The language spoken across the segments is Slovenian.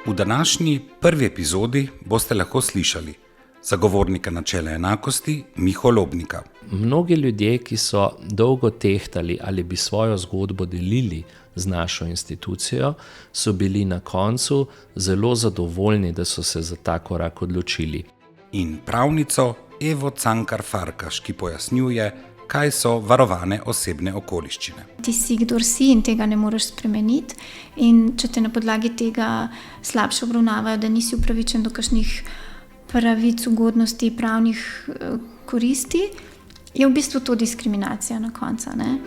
V današnji prvi epizodi boste lahko slišali zagovornika načela enakosti Miho Lobnika. Mnogi ljudje, ki so dolgo tehtali ali bi svojo zgodbo delili z našo institucijo, so bili na koncu zelo zadovoljni, da so se za ta korak odločili. In pravnico Evo Cankar Farkaš, ki pojasnjuje, kaj so varovane osebne okoliščine. Ti si, kdor si, in tega ne moreš spremeniti. In če te na podlagi tega slabše obravnavajo, da nisi upravičen do kakšnih pravic, ugodnosti, pravnih koristi, je v bistvu to diskriminacija na koncu, ne?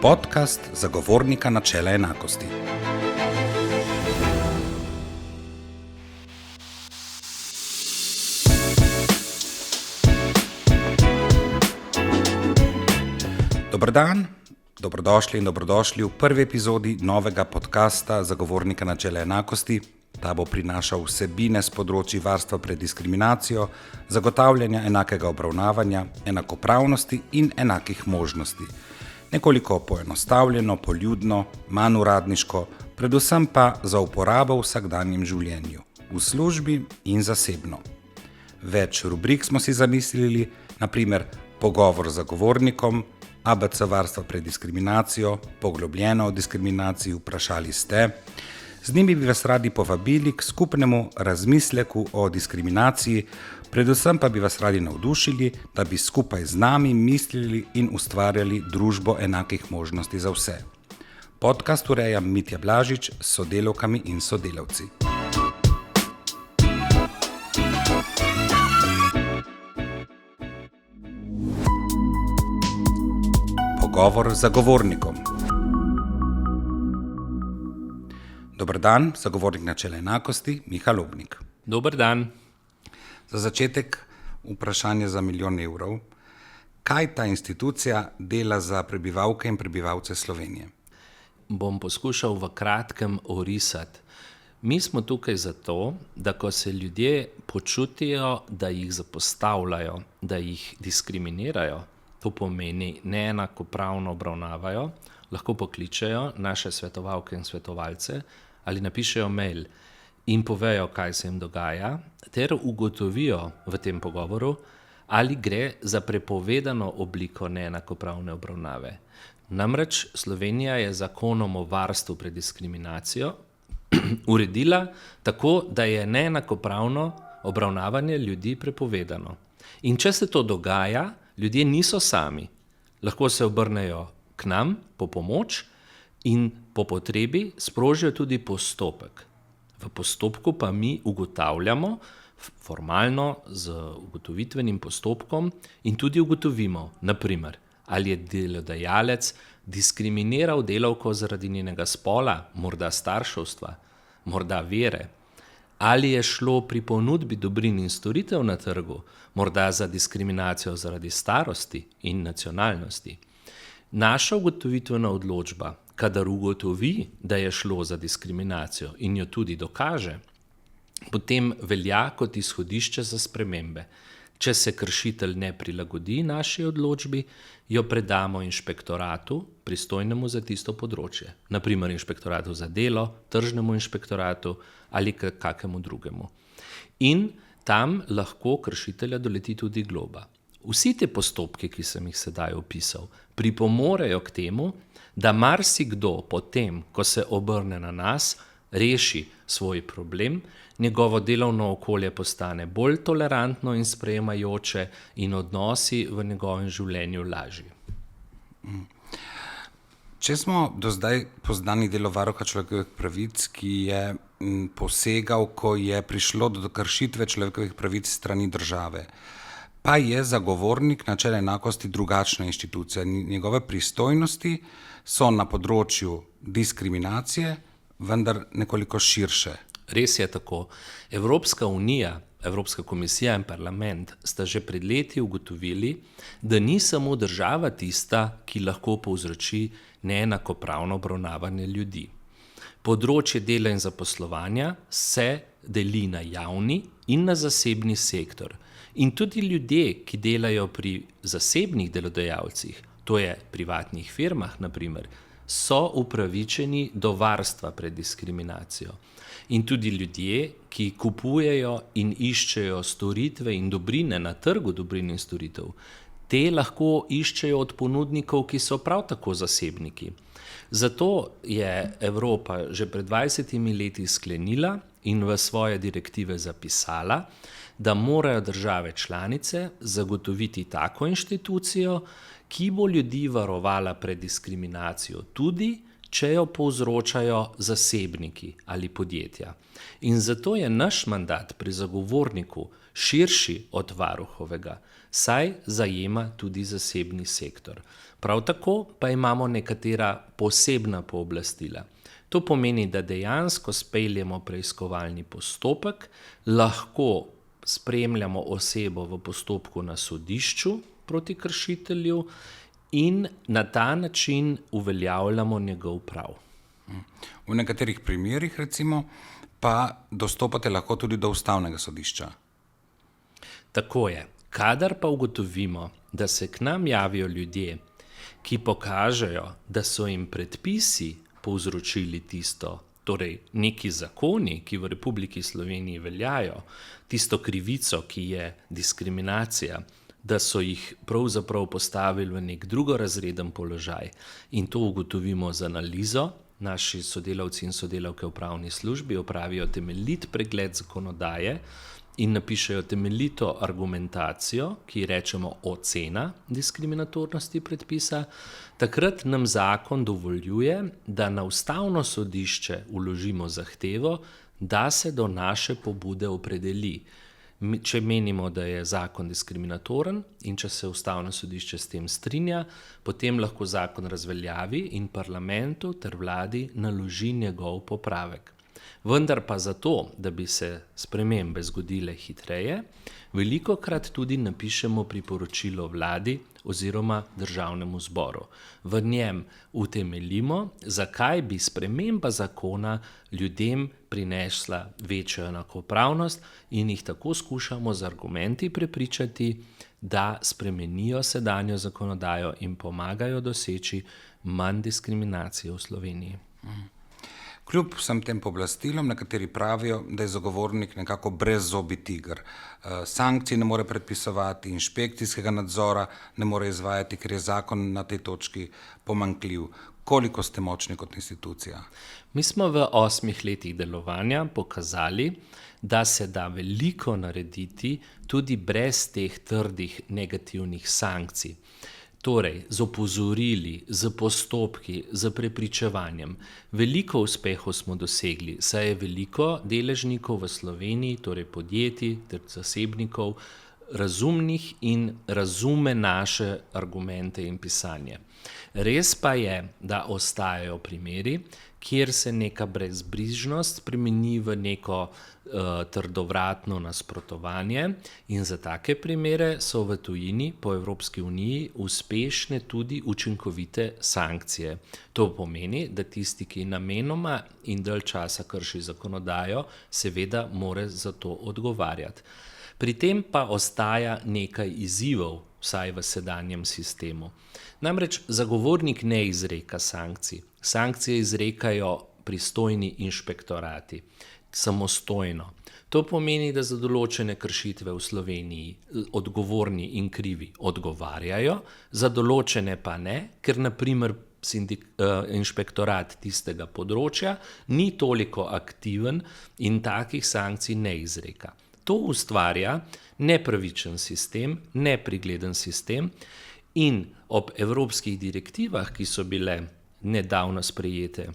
Podcast zagovornika načela enakosti. Dober dan, dobrodošli in dobrodošli v prvi epizodi novega podcasta zagovornika načela enakosti. Ta bo prinašal vsebine s področji varstva pred diskriminacijo, zagotavljanja enakega obravnavanja, enakopravnosti in enakih možnosti. Nekoliko poenostavljeno, poljudno, manj uradniško, predvsem pa za uporabo v vsakdanjem življenju, v službi in zasebno. Več rubrik smo si zamislili, naprimer pogovor z zagovornikom, ABC varstva pred diskriminacijo, poglobljeno o diskriminaciji vprašali ste. Z njimi bi vas radi povabili k skupnemu razmisleku o diskriminaciji, predvsem pa bi vas radi navdušili, da bi skupaj z nami mislili in ustvarjali družbo enakih možnosti za vse. Podcast ureja Mitja Blažič s sodelavkami in sodelavci. Pogovor z zagovornikom. Dober dan, zagovornik načela enakosti, Miha Lobnik. Dober dan. Za začetek vprašanje za 1 milijon evrov. Kaj ta institucija dela za prebivalke in prebivalce Slovenije? Bom poskušal v kratkem orisati. Mi smo tukaj zato, da ko se ljudje počutijo, da jih zapostavljajo, da jih diskriminirajo, to pomeni neenakopravno obravnavajo, lahko pokličejo naše svetovalke in svetovalce ali napišejo mail in povejo, kaj se jim dogaja, ter ugotovijo v tem pogovoru, ali gre za prepovedano obliko neenakopravne obravnave. Namreč Slovenija je zakonom o varstvu pred diskriminacijo uredila tako, da je neenakopravno obravnavanje ljudi prepovedano. In če se to dogaja, ljudje niso sami. Lahko se obrnejo k nam po pomoč in po potrebi sprožijo tudi postopek. V postopku pa mi ugotavljamo formalno z ugotovitvenim postopkom in tudi ugotovimo, naprimer, ali je delodajalec diskriminiral delavko zaradi njenega spola, morda starševstva, morda vere, ali je šlo pri ponudbi dobrin in storitev na trgu, morda za diskriminacijo zaradi starosti in nacionalnosti. Naša ugotovitvena odločba, kadar ugotovi, da je šlo za diskriminacijo in jo tudi dokaže, potem velja kot izhodišče za spremembe. Če se kršitelj ne prilagodi naši odločbi, jo predamo inšpektoratu, pristojnemu za tisto področje. Naprimer inšpektoratu za delo, tržnemu inšpektoratu ali kakemu drugemu. In tam lahko kršitelja doleti tudi globa. Vsi te postopki, ki sem jih sedaj opisal, pripomorejo k temu, da marsikdo potem, ko se obrne na nas, reši svoj problem, njegovo delovno okolje postane bolj tolerantno in sprejemajoče in odnosi v njegovem življenju lažji. Če smo do zdaj poznani delo varuha človekovih pravic, ki je posegal, ko je prišlo do kršitve človekovih pravic strani države, pa je zagovornik načela enakosti drugačna inštitucija. Njegove pristojnosti so na področju diskriminacije, vendar nekoliko širše. Res je tako. Evropska unija, Evropska komisija in parlament sta že pred leti ugotovili, da ni samo država tista, ki lahko povzroči neenakopravno obravnavanje ljudi. Področje dela in zaposlovanja se deli na javni in na zasebni sektor. In tudi ljudje, ki delajo pri zasebnih delodajalcih, to je privatnih firmah, naprimer, so upravičeni do varstva pred diskriminacijo. In tudi ljudje, ki kupujejo in iščejo storitve in dobrine na trgu dobrin in storitev, te lahko iščejo od ponudnikov, ki so prav tako zasebniki. Zato je Evropa že pred 20 leti sklenila in v svoje direktive zapisala, da morajo države članice zagotoviti tako inštitucijo, ki bo ljudi varovala pred diskriminacijo tudi, če jo povzročajo zasebniki ali podjetja. In zato je naš mandat pri zagovorniku širši od varuhovega, saj zajema tudi zasebni sektor. Prav tako pa imamo nekatera posebna pooblastila. To pomeni, da dejansko speljemo preiskovalni postopek, lahko spremljamo osebo v postopku na sodišču proti kršitelju in na ta način uveljavljamo njegov prav. V nekaterih primerih, recimo, pa dostopate lahko tudi do ustavnega sodišča. Tako je. Kadar pa ugotovimo, da se k nam javijo ljudje, ki pokažejo, da so jim predpisi povzročili tisto, torej neki zakoni, ki v Republiki Sloveniji veljajo, tisto krivico, ki je diskriminacija, da so jih pravzaprav postavili v nek drugorazreden položaj in to ugotovimo z analizo. Naši sodelavci in sodelavke v pravni službi opravijo temeljit pregled zakonodaje in napišejo temeljito argumentacijo, ki rečemo ocena diskriminatornosti predpisa, takrat nam zakon dovoljuje, da na ustavno sodišče vložimo zahtevo, da se do naše pobude opredeli. Če menimo, da je zakon diskriminatoren in če se ustavno sodišče s tem strinja, potem lahko zakon razveljavi in parlamentu ter vladi naloži njegov popravek. Vendar pa zato, da bi se spremembe zgodile hitreje, velikokrat tudi napišemo priporočilo vladi oziroma državnemu zboru. V njem utemeljimo, zakaj bi sprememba zakona ljudem prinesla večjo enakopravnost in jih tako skušamo z argumenti prepričati, da spremenijo sedanjo zakonodajo in pomagajo doseči manj diskriminacije v Sloveniji. Kljub vsem tem pooblastilom, nekateri pravijo, da je zagovornik nekako brezzobi tiger. Sankcij ne more predpisovati, inšpekcijskega nadzora ne more izvajati, ker je zakon na tej točki pomanjkljiv. Koliko ste močni kot institucija? Mi smo v 8 letih delovanja pokazali, da se da veliko narediti tudi brez teh trdih negativnih sankcij. Torej, z opozorili, z postopki, z prepričevanjem. Veliko uspehov smo dosegli, saj je veliko deležnikov v Sloveniji, torej podjetij ter zasebnikov, razumnih in razume naše argumente in pisanje. Res pa je, da ostajajo primeri, kjer se neka brezbrižnost spremeni v neko trdovratno nasprotovanje in za take primere so v tujini po Evropski uniji uspešne tudi učinkovite sankcije. To pomeni, da tisti, ki namenoma in dalj časa krši zakonodajo, seveda mora za to odgovarjati. Pri tem pa ostaja nekaj izzivov, vsaj v sedanjem sistemu. Namreč zagovornik ne izreka sankcij. Sankcije izrekajo pristojni inšpektorati, samostojno. To pomeni, da za določene kršitve v Sloveniji odgovorni in krivi odgovarjajo, za določene pa ne, ker naprimer inšpektorat tistega področja ni toliko aktiven in takih sankcij ne izreka. To ustvarja nepravičen sistem, nepregleden sistem in ob evropskih direktivah, ki so bile nedavno sprejete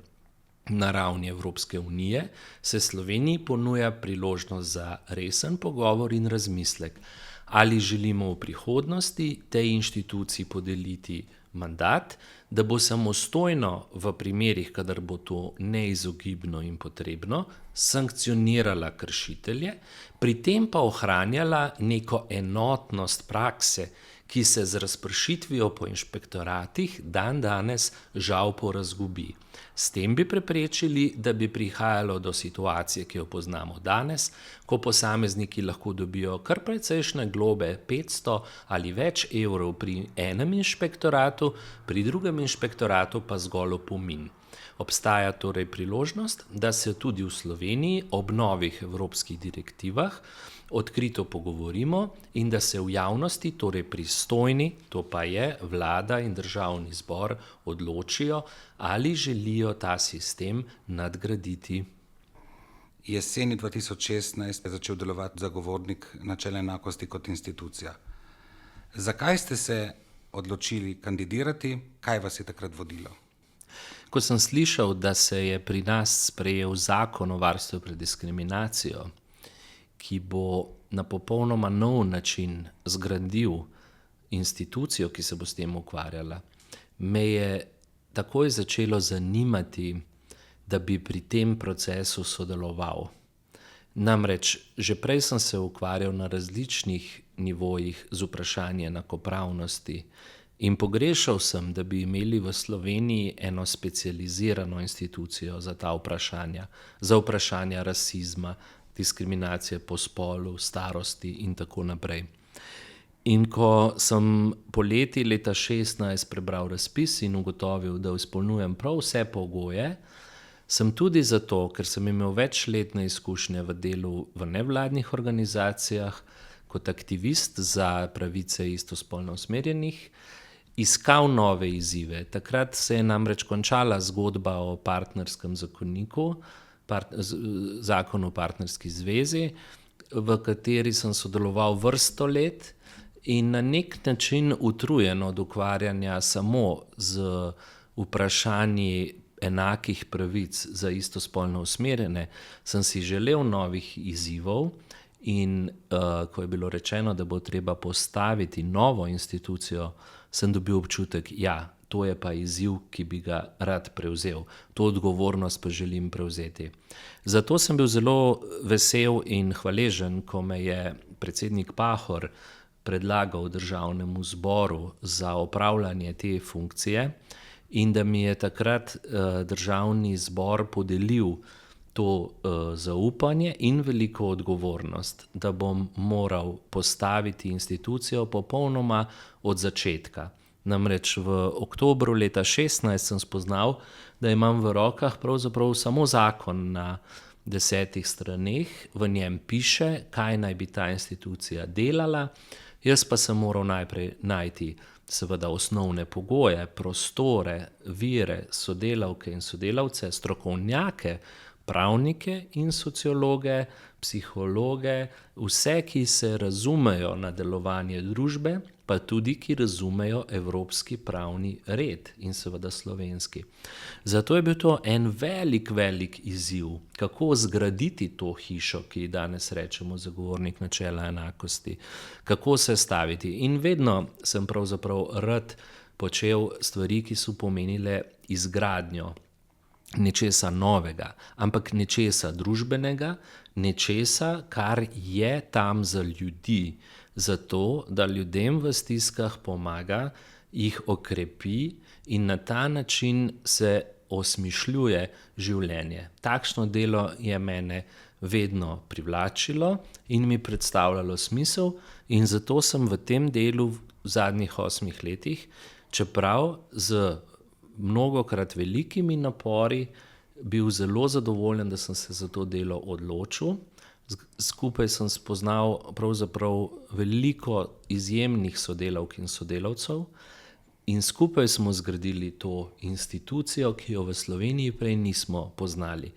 na ravni Evropske unije, se Sloveniji ponuja priložnost za resen pogovor in razmislek, ali želimo v prihodnosti tej inštituciji podeliti mandat, da bo samostojno v primerih, kadar bo to neizogibno in potrebno, sankcionirala kršitelje, pri tem pa ohranjala neko enotnost prakse, ki se z razpršitvijo po inšpektoratih dan danes žal porazgubi. S tem bi preprečili, da bi prihajalo do situacije, ki jo poznamo danes, ko posamezniki lahko dobijo kar precejšnje globe 500 ali več evrov pri enem inšpektoratu, pri drugem inšpektoratu pa zgolj opomin. Obstaja torej priložnost, da se tudi v Sloveniji ob novih evropskih direktivah odkrito pogovorimo in da se v javnosti, torej pristojni, to pa je vlada in državni zbor, odločijo, ali želijo ta sistem nadgraditi. Jeseni 2016 je začel delovati zagovornik načela enakosti kot institucija. Zakaj ste se odločili kandidirati? Kaj vas je takrat vodilo? Ko sem slišal, da se je pri nas sprejel zakon o varstvu pred diskriminacijo, ki bo na popolnoma nov način zgradil institucijo, ki se bo s tem ukvarjala, me je takoj začelo zanimati, da bi pri tem procesu sodeloval. Namreč, že prej sem se ukvarjal na različnih nivojih z vprašanjem enakopravnosti in pogrešal sem, da bi imeli v Sloveniji eno specializirano institucijo za ta vprašanja, za vprašanja rasizma, diskriminacije po spolu, starosti in tako naprej. In ko sem poleti leta 2016 prebral razpis in ugotovil, da izpolnjujem prav vse pogoje, sem tudi zato, ker sem imel večletne izkušnje v delu v nevladnih organizacijah, kot aktivist za pravice istospolno usmerjenih, iskal nove izzive. Takrat se je namreč končala zgodba o partnerskem zakoniku, zakon o partnerski zvezi, v kateri sem sodeloval vrsto let in na nek način utrujen od ukvarjanja samo z vprašanji enakih pravic za istospolno usmerjene, sem si želel novih izzivov in ko je bilo rečeno, da bo treba postaviti novo institucijo, sem dobil občutek, ja, to je pa izziv, ki bi ga rad prevzel. To odgovornost pa želim prevzeti. Zato sem bil zelo vesel in hvaležen, ko me je predsednik Pahor predlagal državnemu zboru za opravljanje te funkcije in da mi je takrat državni zbor podelil to zaupanje in veliko odgovornost, da bom moral postaviti institucijo popolnoma od začetka. Namreč v oktobru leta 2016 sem spoznal, da imam v rokah pravzaprav samo zakon na 10 straneh, v njem piše, kaj naj bi ta institucija delala, jaz pa sem moral najprej najti seveda osnovne pogoje, prostore, vire, sodelavke in sodelavce, strokovnjake, pravnike in sociologe, psihologe, vse, ki se razumejo na delovanje družbe, pa tudi, ki razumejo evropski pravni red in seveda slovenski. Zato je bil to en velik izziv, kako zgraditi to hišo, ki danes rečemo zagovornik načela enakosti, kako se staviti. In vedno sem pravzaprav rad počel stvari, ki so pomenile izgradnjo nečesa novega, ampak nečesa družbenega, nečesa, kar je tam za ljudi, zato, da ljudem v stiskah pomaga, jih okrepi in na ta način se osmišljuje življenje. Takšno delo je mene vedno privlačilo in mi predstavljalo smisel in zato sem v tem delu v zadnjih 8 letih, čeprav z mnogokrat velikimi napori, bil zelo zadovoljen, da sem se za to delo odločil. Skupaj sem spoznal pravzaprav veliko izjemnih sodelavk in sodelavcev in skupaj smo zgradili to institucijo, ki jo v Sloveniji prej nismo poznali.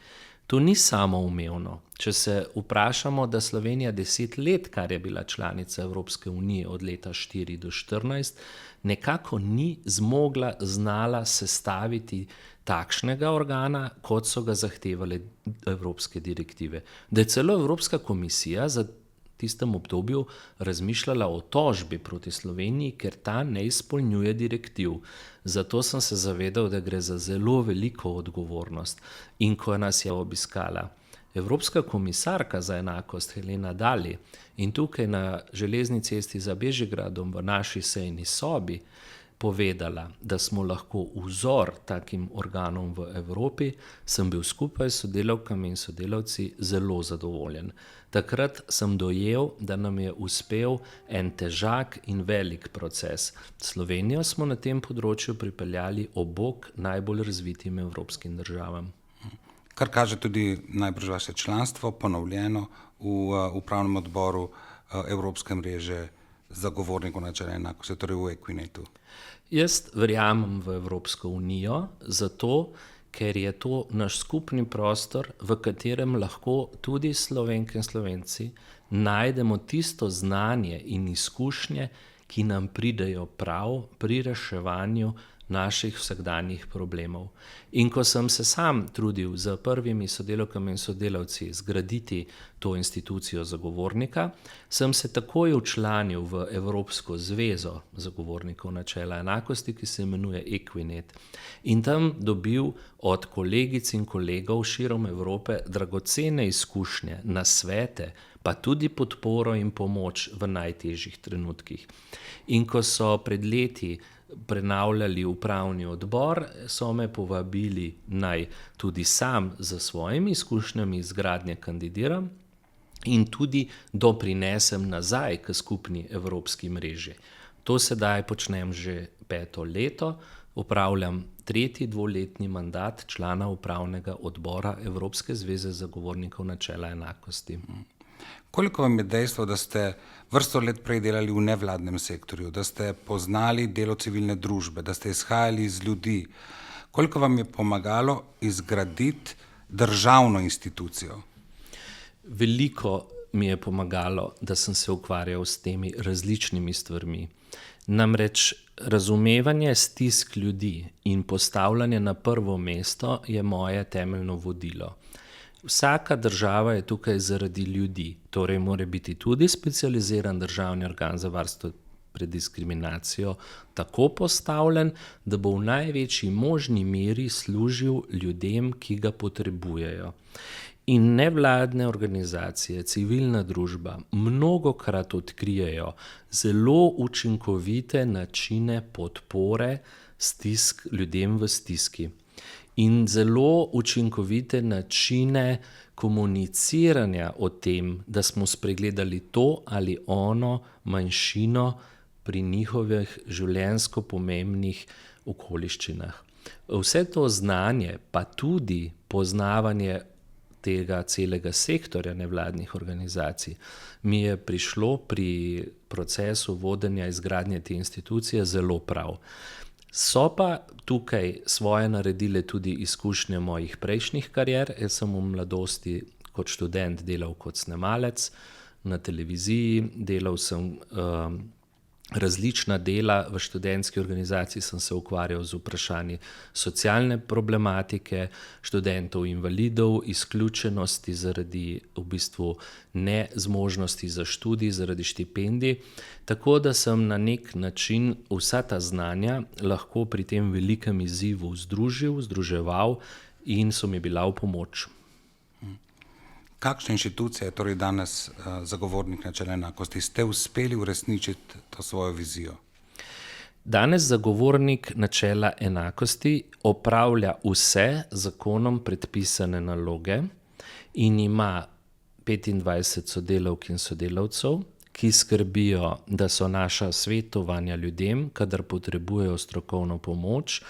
To ni samoumevno. Če se vprašamo, da Slovenija 10 let, kar je bila članica Evropske unije od leta 4 do 14, nekako ni zmogla, znala sestaviti takšnega organa, kot so ga zahtevale evropske direktive. Da je celo Evropska komisija za tistem obdobju razmišljala o tožbi proti Sloveniji, ker ta ne izpolnjuje direktiv. Zato sem se zavedal, da gre za zelo veliko odgovornost. In ko nas je obiskala Evropska komisarka za enakost Helena Dalli in tukaj na železni cesti za Bežigradom v naši sejni sobi povedala, da smo lahko vzor takim organom v Evropi, sem bil skupaj s sodelavkami in sodelavci zelo zadovoljen. Takrat sem dojel, da nam je uspel en težak in velik proces. Slovenijo smo na tem področju pripeljali ob bok najbolj razvitim evropskim državam. Kar kaže tudi najbrž vaše članstvo, ponovljeno v upravnem odboru Evropske mreže zagovornikov načela enakosti, torej v Equinetu. Jaz verjamem v Evropsko unijo, zato ker je to naš skupni prostor, v katerem lahko tudi Slovenke in Slovenci najdemo tisto znanje in izkušnje, ki nam pridejo prav pri reševanju naših vsakdanjih problemov. In ko sem se sam trudil z prvimi sodelavkami in sodelavci zgraditi to institucijo zagovornika, sem se takoj včlanil v Evropsko zvezo zagovornikov načela enakosti, ki se imenuje Equinet. In tam dobil od kolegic in kolegov širom Evrope dragocene izkušnje, nasvete, pa tudi podporo in pomoč v najtežjih trenutkih. In ko so pred leti prenavljali upravni odbor, so me povabili naj tudi sam za svojimi izkušnjami izgradnje kandidiram in tudi doprinesem nazaj k skupni evropski mreži. To sedaj počnem že 5. leto, opravljam 3. dvoletni mandat člana upravnega odbora Evropske zveze zagovornikov načela enakosti. Koliko vam je dejstvo, da ste vrsto let prej delali v nevladnem sektorju, da ste poznali delo civilne družbe, da ste izhajali iz ljudi? Koliko vam je pomagalo izgraditi državno institucijo? Veliko mi je pomagalo, da sem se ukvarjal s temi različnimi stvarmi. Namreč razumevanje stisk ljudi in postavljanje na prvo mesto je moje temeljno vodilo. Vsaka država je tukaj zaradi ljudi, torej mora biti tudi specializiran državni organ za varstvo pred diskriminacijo tako postavljen, da bo v največji možni meri služil ljudem, ki ga potrebujejo. In nevladne organizacije, civilna družba mnogokrat odkrijejo zelo učinkovite načine podpore ljudem v stiski. In zelo učinkovite načine komuniciranja o tem, da smo spregledali to ali ono manjšino pri njihovih življenjsko pomembnih okoliščinah. Vse to znanje, pa tudi poznavanje tega celega sektorja nevladnih organizacij, mi je prišlo pri procesu vodenja izgradnje te institucije zelo prav. So pa tukaj svoje naredile tudi izkušnje mojih prejšnjih karier. Jaz sem v mladosti kot študent delal kot snemalec na televiziji, delal sem različna dela v študentski organizaciji, sem se ukvarjal z vprašanji socialne problematike, študentov invalidov, izključenosti zaradi v bistvu nezmožnosti za študij, zaradi štipendij, tako da sem na nek način vsa ta znanja lahko pri tem velikem izzivu združeval in so mi bila v pomoč. Kakšna inštitucija je torej danes zagovornik načela enakosti? Ste uspeli uresničiti to svojo vizijo? Danes zagovornik načela enakosti opravlja vse zakonom predpisane naloge in ima 25 sodelavk in sodelavcev, ki skrbijo, da so naša svetovanja ljudem, kadar potrebujejo strokovno pomoč,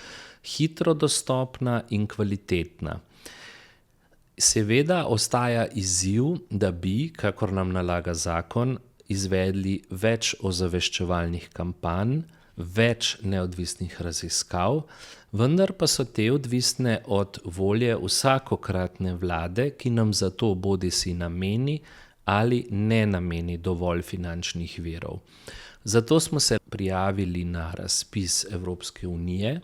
hitro dostopna in kvalitetna. Seveda ostaja izziv, da bi, kakor nam nalaga zakon, izvedli več ozaveščevalnih kampanj, več neodvisnih raziskav, vendar pa so te odvisne od volje vsakokratne vlade, ki nam za to bodisi nameni ali ne nameni dovolj finančnih virov. Zato smo se prijavili na razpis Evropske unije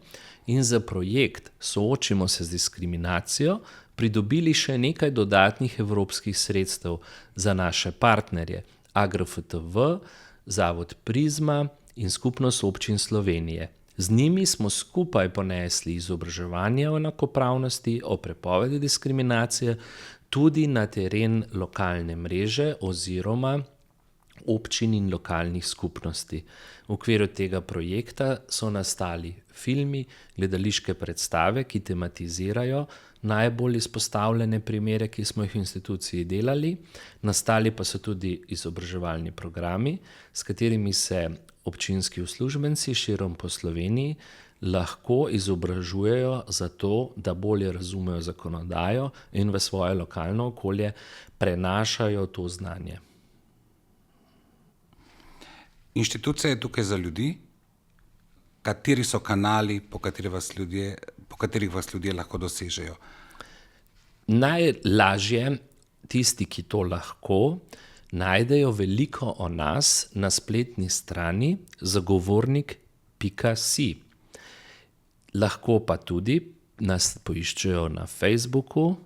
in za projekt Soočimo se z diskriminacijo pridobili še nekaj dodatnih evropskih sredstev za naše partnerje, AGRFTV, Zavod Prizma in Skupnost občin Slovenije. Z njimi smo skupaj ponesli izobraževanje o enakopravnosti, o prepovedi diskriminacije, tudi na teren lokalne mreže oziroma občin in lokalnih skupnosti. V okviru tega projekta so nastali filmi, gledališke predstave, ki tematizirajo najbolj izpostavljene primere, ki smo jih v instituciji delali. Nastali pa so tudi izobraževalni programi, s katerimi se občinski uslužbenci širom po Sloveniji lahko izobražujejo za to, da bolje razumejo zakonodajo in v svoje lokalno okolje prenašajo to znanje. Inštitucija je tukaj za ljudi. Kateri so kanali, po katerih vas ljudje lahko dosežejo? Najlažje tisti, ki to lahko, najdejo veliko o nas na spletni strani zagovornik.si. Lahko pa tudi nas poiščejo na Facebooku,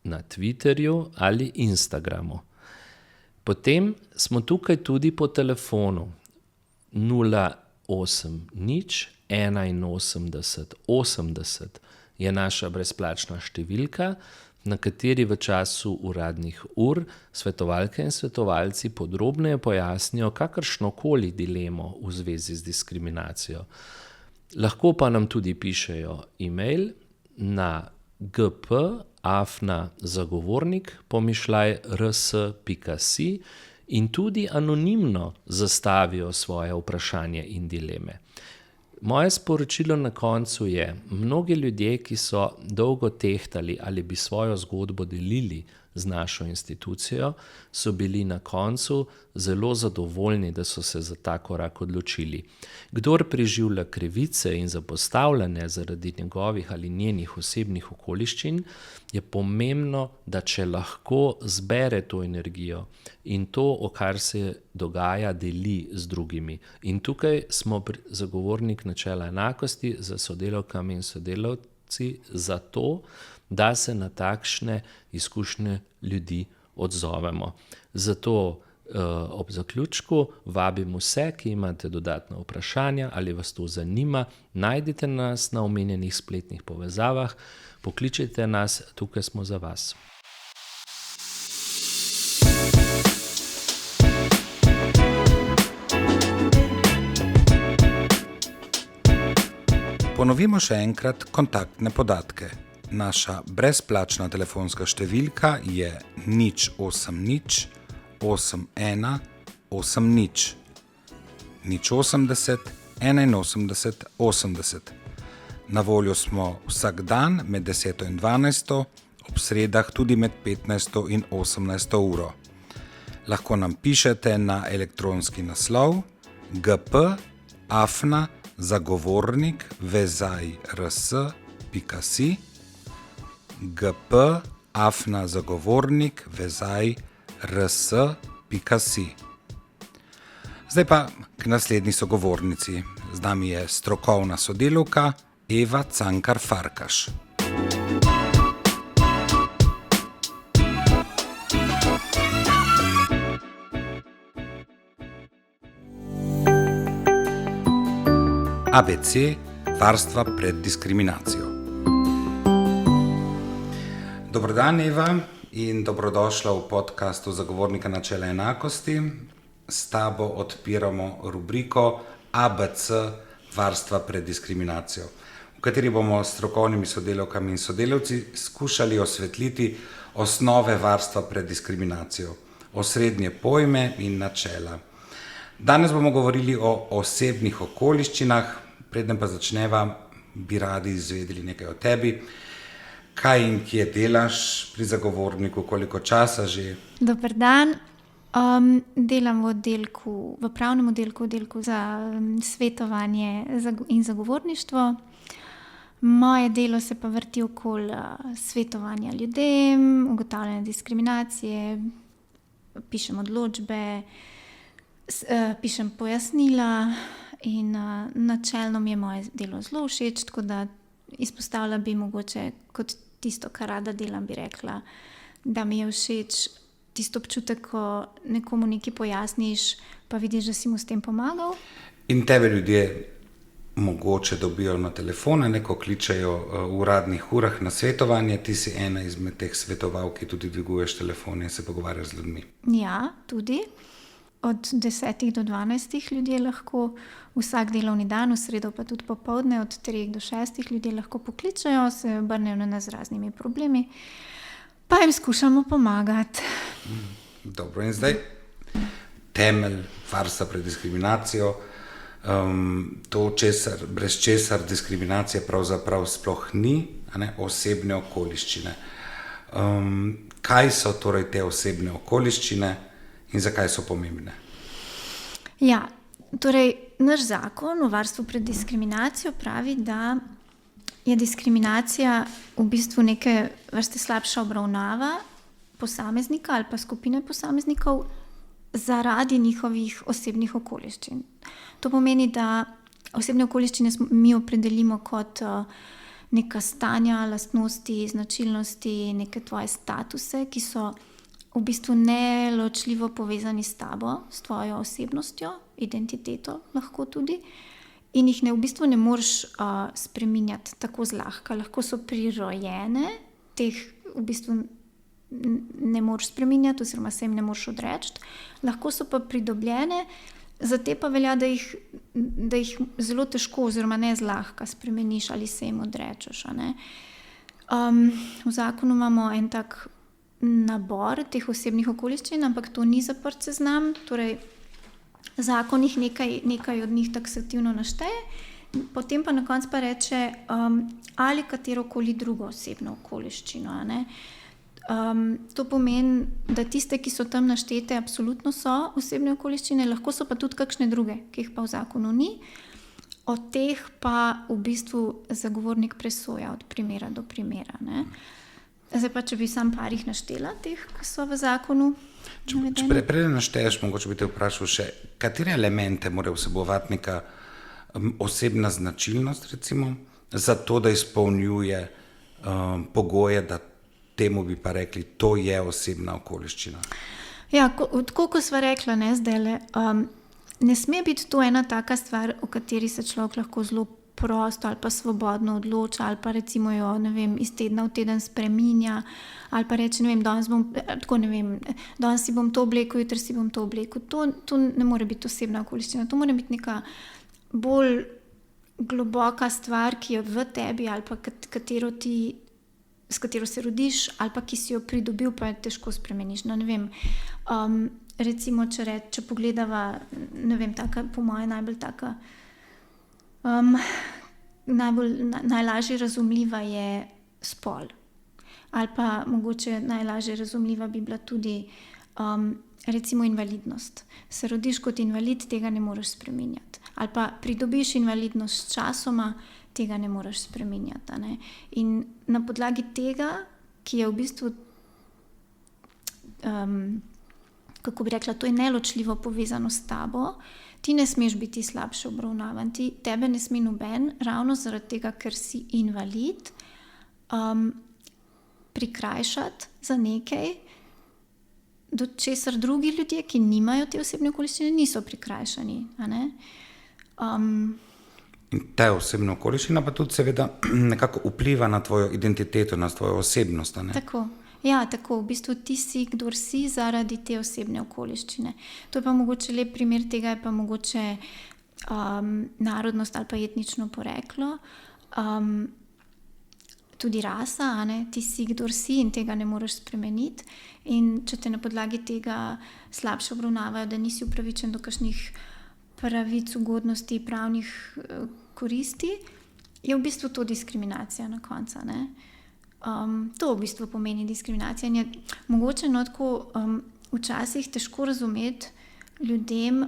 na Twitterju ali Instagramu. Potem smo tukaj tudi po telefonu 080 81 80 je naša brezplačna številka, na kateri v času uradnih ur svetovalke in svetovalci podrobneje pojasnijo kakršnokoli dilemo v zvezi z diskriminacijo. Lahko pa nam tudi pišejo e-mail na gp@zagovornik.rs.si in tudi anonimno zastavijo svoje vprašanje in dileme. Moje sporočilo na koncu je, mnogi ljudje, ki so dolgo tehtali ali bi svojo zgodbo delili z našo institucijo, so bili na koncu zelo zadovoljni, da so se za ta korak odločili. Kdor preživlja krivice in zapostavljanje zaradi njegovih ali njenih osebnih okoliščin, je pomembno, da če lahko zbere to energijo in to, o kar se dogaja, deli z drugimi. In tukaj smo zagovornik načela enakosti za sodelavkami in sodelavci za to, da se na takšne izkušnje ljudi odzovemo. Zato ob zaključku vabim vse, ki imate dodatna vprašanja ali vas to zanima, najdite nas na omenjenih spletnih povezavah, pokličite nas, tukaj smo za vas. Ponovimo še enkrat kontaktne podatke. Naša brezplačna telefonska številka je 080 81 80 080 81 80. Na voljo smo vsak dan med 10 in 12, ob sredah tudi med 15 in 18 uro. Lahko nam pišete na elektronski naslov gp@zagovornik.rs.si gp@zagovornik.rs.si. Zdaj pa k naslednji sogovornici. Z nami je strokovna sodelavka Eva Cankar Farkaš. ABC varstva pred diskriminacijo. Dobro dan, Eva, in dobrodošla v podcastu Zagovornika načela enakosti. S tabo odpiramo rubriko ABC varstva pred diskriminacijo, v kateri bomo s strokovnimi sodelavkami in sodelavci skušali osvetliti osnove varstva pred diskriminacijo, osrednje pojme in načela. Danes bomo govorili o osebnih okoliščinah, preden pa začneva, bi radi izvedeli nekaj o tebi. Kaj in kje delaš pri Zagovorniku, koliko časa že? Dober dan. Delam v pravnem oddelku za svetovanje in zagovorništvo. Moje delo se pa vrti okoli svetovanja ljudem, ugotavljanja diskriminacije, pišem odločbe, pišem pojasnila in načelno mi je moje delo zelo všeč, tako da izpostavila bi mogoče kot tisto, kar rada delam, bi rekla, da mi je všeč tisto občutek, ko nekomu nekaj pojasniš, pa vidiš, da si mu s tem pomagal. In tebe ljudje mogoče dobijo na telefon, neko kličejo v uradnih urah na svetovanje, ti si ena izmed teh svetovalk, ki tudi dviguješ telefon in se pogovarjaš z ljudmi. Ja, tudi. Od 10 do 12 ljudje lahko vsak delovni dan, v sredo pa tudi popoldne, od 3 do 6 ljudje lahko pokličajo, se obrnejo na nas z raznimi problemi, pa jim skušamo pomagati. Dobro, in zdaj temelj varstva pred diskriminacijo, to, brez česar diskriminacije pravzaprav sploh ni, osebne okoliščine. Kaj so torej te osebne okoliščine in zakaj so pomembne? Ja, torej naš zakon o varstvu pred diskriminacijo pravi, da je diskriminacija v bistvu neke vrste slabša obravnava posameznika ali pa skupine posameznikov zaradi njihovih osebnih okoliščin. To pomeni, da osebne okoliščine mi opredelimo kot neka stanja, lastnosti, značilnosti, neke tvoje statuse, ki so v bistvu neločljivo povezani s tabo, s tvojo osebnostjo, identiteto lahko tudi, in jih v bistvu ne moreš spreminjati tako zlahka. Lahko so prirojene, teh v bistvu ne moreš spreminjati oziroma se jim ne moreš odreči, lahko so pa pridobljene, za te pa velja, da jih zelo težko oziroma ne zlahka spremeniš ali se jim odrečeš. V zakonu imamo en tak nabor teh osebnih okoliščin, ampak to ni zaprt seznam, torej zakon jih nekaj od njih taksativno našteje, potem pa na koncu pa reče ali katerokoli drugo osebno okoliščino. To pomeni, da tiste, ki so tam naštete, absolutno so osebne okoliščine, lahko so pa tudi kakšne druge, ki jih pa v zakonu ni. Od teh pa v bistvu zagovornik presoja od primera do primera. Zdaj pa, če bi sam par jih naštela, teh, ki so v zakonu navedeni. Preden našteješ, mogoče bi te vprašal še, katere elemente mora vsebovati neka osebna značilnost, recimo, za to, da izpolnjuje pogoje, da temu bi pa rekli, to je osebna okoliščina. Ja, tako kot sva rekla, zdajle, ne sme biti to ena taka stvar, o kateri se človek lahko zelo prosto ali pa svobodno odloča, ali pa recimo jo, iz tedna v teden spreminja, ali pa reče, danes si bom to oblekel, jutri si bom to oblekel. To ne more biti osebna okoliščina, to mora biti neka bolj globoka stvar, ki je v tebi ali pa s katero se rodiš, ali pa ki si jo pridobil, pa je težko spremeniš. Recimo, če pogledava, taka, po moje najbolj taka, najlažje razumljiva je spol. Ali pa mogoče najlažje razumljiva bi bila tudi recimo invalidnost. Se rodiš kot invalid, tega ne moreš spreminjati. Ali pa pridobiš invalidnost s časoma, tega ne moreš spreminjati. In na podlagi tega, ki je v bistvu, kako bi rekla, to je neločljivo povezano s tabo, ti ne smeš biti slabše obravnavan, tebe ne sme noben, ravno zaradi tega, ker si invalid, prikrajšati za nekaj, do česar drugi ljudje, ki nimajo te osebne okoliščine, niso prikrajšani. In ta osebna okoliščina pa tudi seveda nekako vpliva na tvojo identiteto, na tvojo osebnost. Tako. Ja, tako, v bistvu ti si, kdor si zaradi te osebne okoliščine. To je pa mogoče lep primer tega, je pa mogoče narodnost ali pa etnično poreklo, tudi rasa, ti si, kdor si in tega ne moreš spremeniti. In če te na podlagi tega slabše obravnavajo, da nisi upravičen do kakšnih pravic, ugodnosti, pravnih koristi, je v bistvu to diskriminacija na koncu. To v bistvu pomeni diskriminacija. In je mogoče tako včasih težko razumeti ljudem,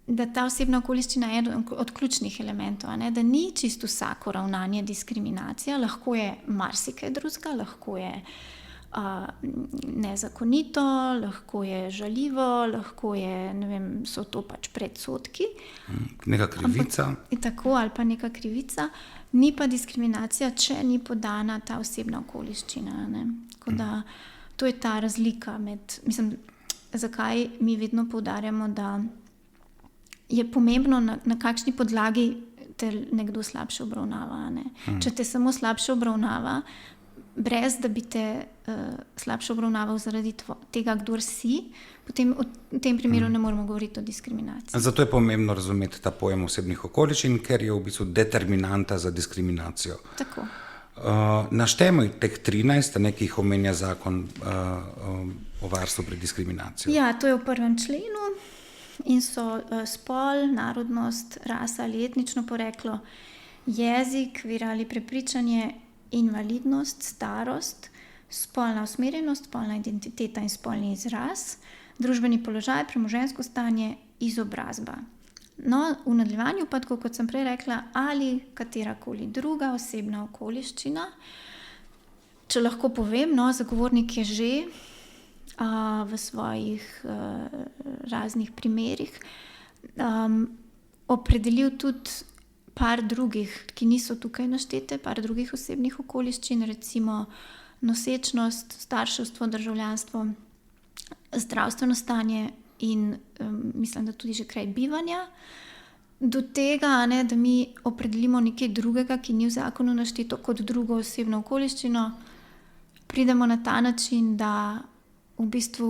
da ta osebna okoliščina je eden od ključnih elementov, da ni čisto vsako ravnanje diskriminacija, lahko je marsikaj drugega, lahko je nezakonito, lahko je žaljivo, lahko je, so to pač predsodki. Neka krivica. Tako, ali pa neka krivica. Ni pa diskriminacija, če ni podana ta osebna okoliščina. Tako da to je ta razlika med, zakaj mi vedno poudarjamo, da je pomembno, na kakšni podlagi te nekdo slabše obravnava. Ne? Če te samo slabše obravnava, brez da bi te slabše obravnaval zaradi tega, kdor si, potem v tem primeru ne moremo govoriti o diskriminaciji. Zato je pomembno razumeti ta pojem osebnih okoliščin, ker je v bistvu determinanta za diskriminacijo. Tako. Naštejemo teh 13, ki jih omenja zakon o varstvu pred diskriminacijo. Ja, to je v 1. členu in so spol, narodnost, rasa ali etnično poreklo, jezik, vera ali prepričanje, invalidnost, starost, spolna usmerjenost, spolna identiteta in spolni izraz, družbeni položaj, premoženjsko stanje, izobrazba. No, v nadaljevanju pa, tako kot sem prej rekla, ali katerakoli druga osebna okoliščina. Če lahko povem, no, zagovornik je že v svojih raznih primerih opredelil tudi par drugih, ki niso tukaj naštete, par drugih osebnih okoliščin, recimo nosečnost, starševstvo, državljanstvo, zdravstveno stanje in mislim, da tudi že kraj bivanja. Do tega, ne, da mi opredelimo nekaj drugega, ki ni v zakonu našteto kot drugo osebno okoliščino, pridemo na ta način, da v bistvu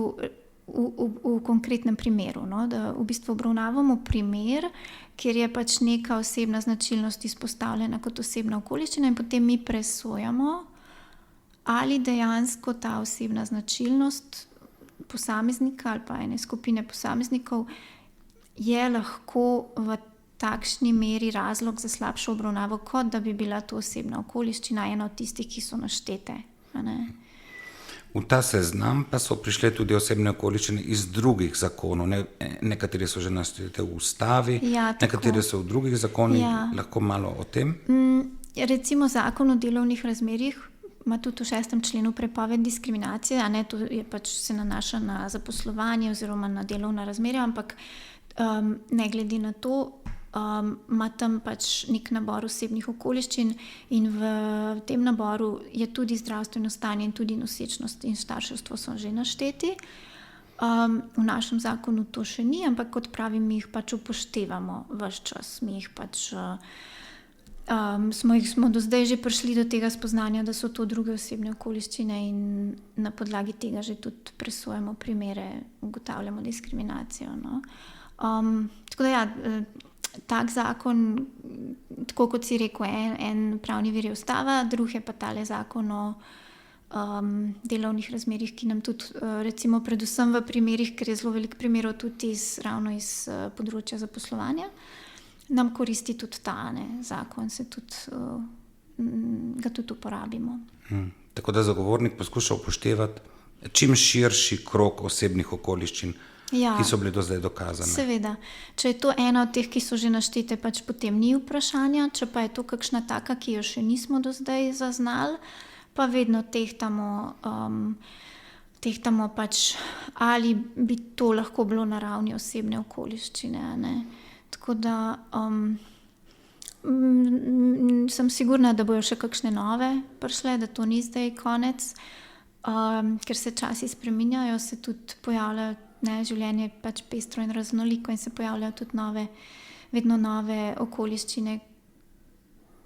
v konkretnem primeru, no, da v bistvu obravnavamo primer, kjer je pač neka osebna značilnost izpostavljena kot osebna okoliščina in potem mi presojamo, ali dejansko ta osebna značilnost posameznika ali pa ene skupine posameznikov je lahko v takšni meri razlog za slabšo obravnavo, kot da bi bila to osebna okoliščina ena od tistih, ki so naštete. V ta seznam pa so prišle tudi osebne okoliščine iz drugih zakonov. Nekatere so že naštete v ustavi, ja, nekatere so v drugih zakonih. Ja. Lahko malo o tem? Recimo zakon o delovnih razmerjih ima tudi v 6. členu prepoved diskriminacije, a ne, to je pač se nanaša na zaposlovanje oziroma na delovna razmerja, ampak ne glede na to, ima tam pač nek nabor osebnih okoliščin in v tem naboru je tudi zdravstveno stanje in tudi nosečnost in starševstvo so že našteti. V našem zakonu to še ni, ampak kot pravim, mi jih pač upoštevamo ves čas. Mi jih pač smo do zdaj že prišli do tega spoznanja, da so to druge osebne okoliščine in na podlagi tega že tudi presojamo primere, ugotavljamo diskriminacijo. No. Tako da ja, tak zakon, tako kot si rekel, en pravni vir je ustava, drug je pa tale zakon o delovnih razmerjih, ki nam tudi, recimo predvsem v primerih, ker je zelo veliko primerov tudi ravno iz področja zaposlovanja, nam koristi tudi ta zakon, ga tudi uporabimo. Tako da zagovornik poskuša upoštevati čim širši krog osebnih okoliščin, ja, ki so bile do zdaj dokazane. Seveda. Če je to ena od teh, ki so že naštete, pač potem ni vprašanja. Če pa je to kakšna taka, ki jo še nismo do zdaj zaznali, pa vedno tehtamo pač, ali bi to lahko bilo na ravni osebne okoliščine. Ne? Tako da sem sigurna, da bojo še kakšne nove prišle, da to ni zdaj konec, ker se časi spreminjajo, se tudi pojavljajo, življenje je pač pestro in raznoliko in se pojavljajo tudi vedno nove okoliščine,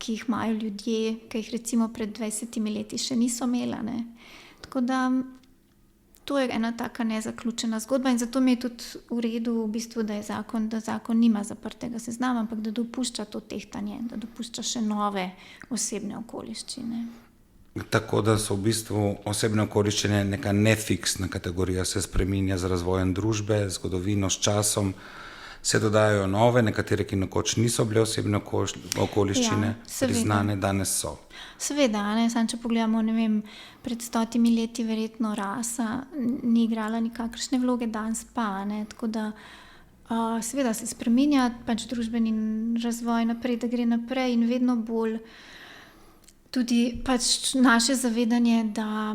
ki jih imajo ljudje, ki jih recimo pred 20 leti še niso imeli. Ne? Tako da to je ena taka nezaključena zgodba in zato mi je tudi v redu v bistvu, da zakon nima zaprtega seznama, ampak da dopušča to tehtanje, da dopušča še nove osebne okoliščine. Tako da so v bistvu osebne okoliščine neka nefiksna kategorija, se spreminja z razvojem družbe, zgodovino, s časom, se dodajajo nove, nekatere, ki nekoč niso bile osebne okoliščine, ja, priznane, danes so. Seveda, samo če pogledamo, ne vem, pred 100 leti verjetno rasa ni igrala nikakršne vloge, danes pa, tako da seveda se spreminja pač družbeni razvoj naprej, da gre naprej in vedno bolj tudi pač naše zavedanje, da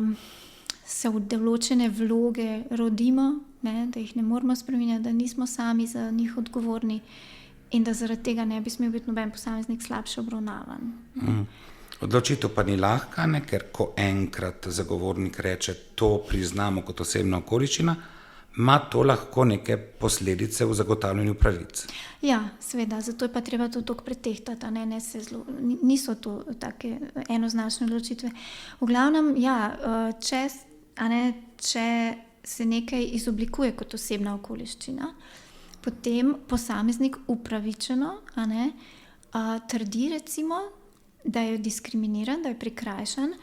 se v določene vloge rodimo, da jih ne moramo spreminjati, da nismo sami za njih odgovorni in da zaradi tega ne bi smel biti noben posameznik slabše obravnavan. Odločitev pa ni lahka, ker ko enkrat zagovornik reče, to priznamo kot osebna okoliščina, ima to lahko neke posledice v zagotavljanju pravic. Ja, seveda, zato je pa treba to toliko pretehtati, a ne se niso to take enoznačne odločitve. V glavnem, ja, če se nekaj izoblikuje kot osebna okoliščina, potem posameznik upravičeno trdi recimo, da je diskriminiran, da je prikrajšan,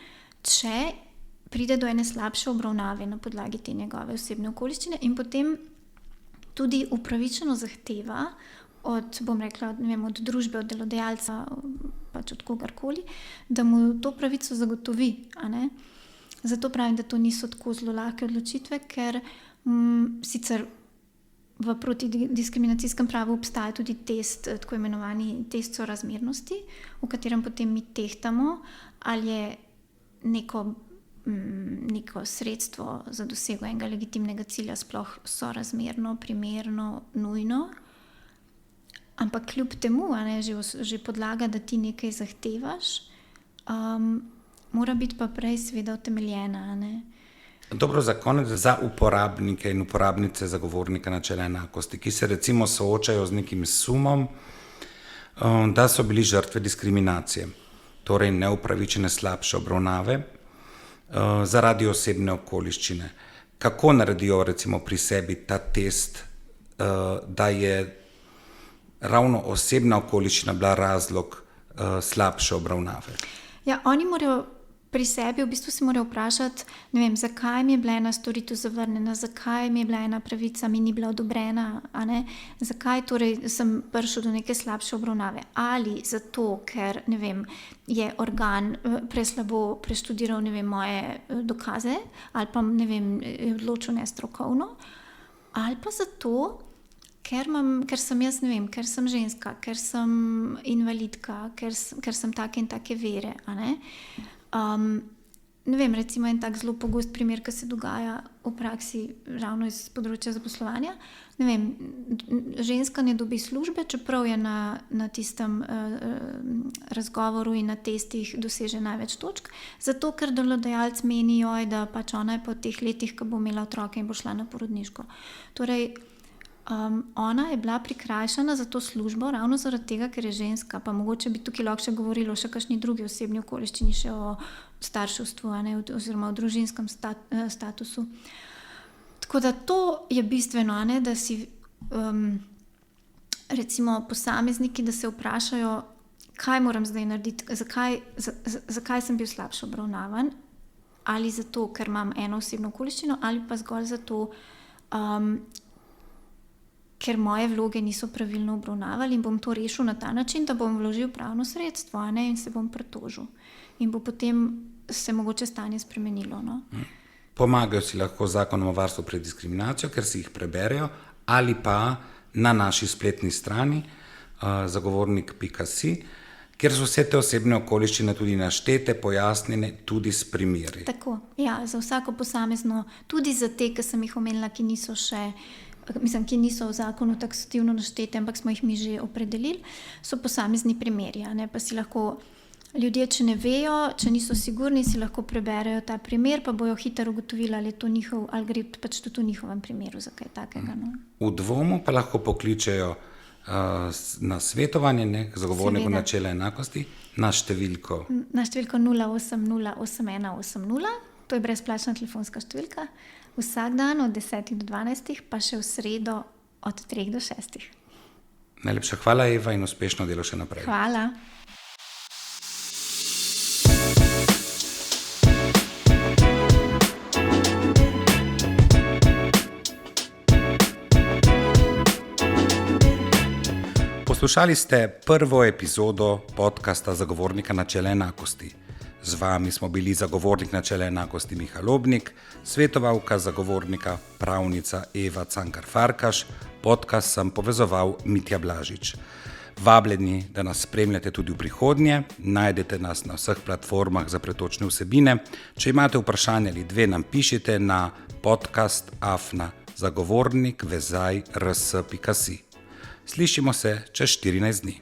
če pride do ene slabše obravnave na podlagi te njegove osebne okoliščine in potem tudi upravičeno zahteva od, bom rekla, ne vem, od družbe, od delodajalca, pač od kogarkoli, da mu to pravico zagotovi, a ne. Zato pravim, da to niso tako zelo lahke odločitve, ker sicer v protidiskriminacijskem pravu obstaja tudi test, tako imenovani test sorazmernosti, v katerem potem mi tehtamo, ali je neko sredstvo za dosego enega legitimnega cilja sploh sorazmerno, primerno, nujno. Ampak kljub temu, že podlaga, da ti nekaj zahtevaš, mora biti pa prej seveda utemeljena. Dobro, za konec, za uporabnike in uporabnice zagovornika načela enakosti, ki se recimo soočajo z nekim sumom, da so bili žrtve diskriminacije, torej neupravičene slabše obravnave, zaradi osebne okoliščine. Kako naredijo recimo pri sebi ta test, da je ravno osebna okoliščina bila razlog slabše obravnave? Ja, oni morajo pri sebi, v bistvu se morajo vprašati, ne vem, zakaj mi je bila ena storitev zavrnjena, zakaj mi je bila ena pravica, mi ni bila odobrena, zakaj torej sem prišel do neke slabše obravnave. Ali zato, ker, ne vem, je organ preslabo preštudiral, ne vem, moje dokaze, ali pa, ne vem, je odločil nestrokovno, ali pa zato, ker sem jaz, ne vem, ker sem ženska, ker sem invalidka, ker sem take in take vere, ne vem, recimo en tak zelo pogost primer, ki se dogaja v praksi ravno iz področja zaposlovanja. Ne vem, ženska ne dobi službe, čeprav je na tistem razgovoru in na testih doseže največ točk, zato ker delodajalec meni, da pač ona je po teh letih, ko bo imela otroke in bo šla na porodniško. Torej, ona je bila prikrajšana za to službo ravno zaradi tega, ker je ženska, pa mogoče bi tukaj lahko še govorilo o še kakšni drugi osebni okoliščini, še o starševstvu, oziroma o družinskem statusu. Tako da to je bistveno, da si recimo posamezniki, da se vprašajo, kaj moram zdaj narediti, zakaj sem bil slabše obravnavan, ali zato, ker imam eno osebno okoliščino, ali pa zgolj zato, ker moje vloge niso pravilno obravnavali in bom to rešil na ta način, da bom vložil pravno sredstvo, in se bom pritožil. In bo potem se mogoče stanje spremenilo. Pomagajo si lahko Zakonom o varstvu pred diskriminacijo, ker si jih preberejo, ali pa na naši spletni strani zagovornik.si, kjer so vse te osebne okoliščine tudi naštete, pojasnjene, tudi s primeri. Tako, ja, za vsako posamezno, tudi za te, ki sem jih omenila, ki niso v zakonu taksativno naštete, ampak smo jih mi že opredelili, so posamezni primeri, pa si lahko ljudje, če ne vejo, če niso sigurni, si lahko preberejo ta primer, pa bojo hitro ugotovili, ali je to njihov, ali gre pač tudi v njihovem primeru za kaj takega. V dvomu pa lahko pokličejo na svetovanje k zagovorniku načela enakosti na številko 080 8180, to je brezplačna telefonska številka, vsak dan od 10 do 12, pa še v sredo od 3 do 6. Najlepša hvala, Eva, in uspešno delo še naprej. Hvala. Poslušali ste prvo epizodo podcasta Zagovornika načela enakosti. Z vami smo bili zagovornik načela enakosti Miha Lobnik, svetovalka zagovornika pravnica Eva Cankar Farkaš, podcast sem povezoval Mitja Blažič. Vabljeni, da nas spremljate tudi v prihodnje, najdete nas na vseh platformah za pretočne vsebine. Če imate vprašanje ali dve, nam pišite na podcast@zagovornik.rs.si. Slišimo se čez 14 dni.